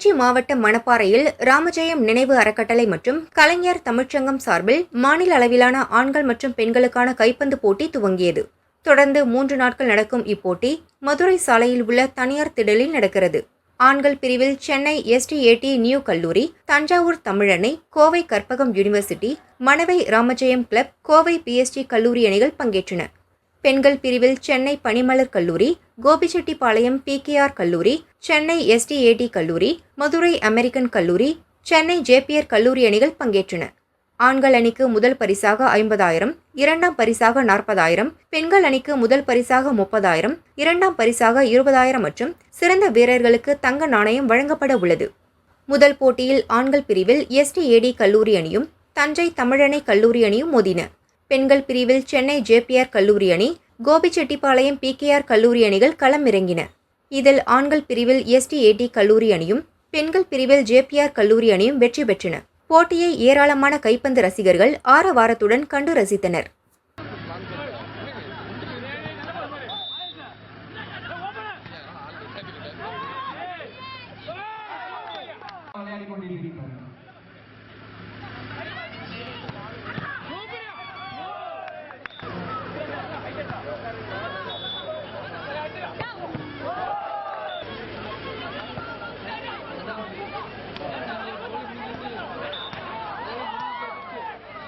திருச்சி மாவட்டம் மணப்பாறையில் ராமஜெயம் நினைவு அறக்கட்டளை மற்றும் கலைஞர் தமிழ்ச்சங்கம் சார்பில் மாநில அளவிலான ஆண்கள் மற்றும் பெண்களுக்கான கைப்பந்து போட்டி துவங்கியது. தொடர்ந்து 3 நாட்கள் நடக்கும் இப்போட்டி மதுரை சாலையில் உள்ள தனியார் திடலில் நடக்கிறது. ஆண்கள் பிரிவில் சென்னை STAT நியூ கல்லூரி, தஞ்சாவூர் தமிழணை, Kovai Karpagam university, Manavai Ramajayam club, Kovai PSG கல்லூரி அணிகள் பங்கேற்றன. பெண்கள் பிரிவில் சென்னை பனிமலர் கல்லூரி, கோபிச்செட்டிப்பாளையம் PKR கல்லூரி, சென்னை STAT கல்லூரி, மதுரை அமெரிக்கன் கல்லூரி, சென்னை JPR கல்லூரி அணிகள் பங்கேற்றன. ஆண்கள் அணிக்கு முதல் பரிசாக 50,000, இரண்டாம் பரிசாக 40,000, பெண்கள் அணிக்கு முதல் பரிசாக 30,000, இரண்டாம் பரிசாக 20,000 மற்றும் சிறந்த வீரர்களுக்கு தங்க நாணயம் வழங்கப்பட உள்ளது. முதல் போட்டியில் ஆண்கள் பிரிவில் STAT கல்லூரி அணியும் தஞ்சை தமிழணை கல்லூரி அணியும் மோதின. பெண்கள் பிரிவில் சென்னை JPR கல்லூரி அணி, கோபிச்செட்டிப்பாளையம் PKR கல்லூரி அணிகள் களம் இறங்கின. இதில் ஆண்கள் பிரிவில் STAT கல்லூரி அணியும் பெண்கள் பிரிவில் JPR கல்லூரி அணியும் வெற்றி பெற்றன. போட்டியை ஏராளமான கைப்பந்து ரசிகர்கள் ஆரவாரத்துடன் கண்டு ரசித்தனர். விளையாடிக் கொண்டிருக்கிறார்கள்.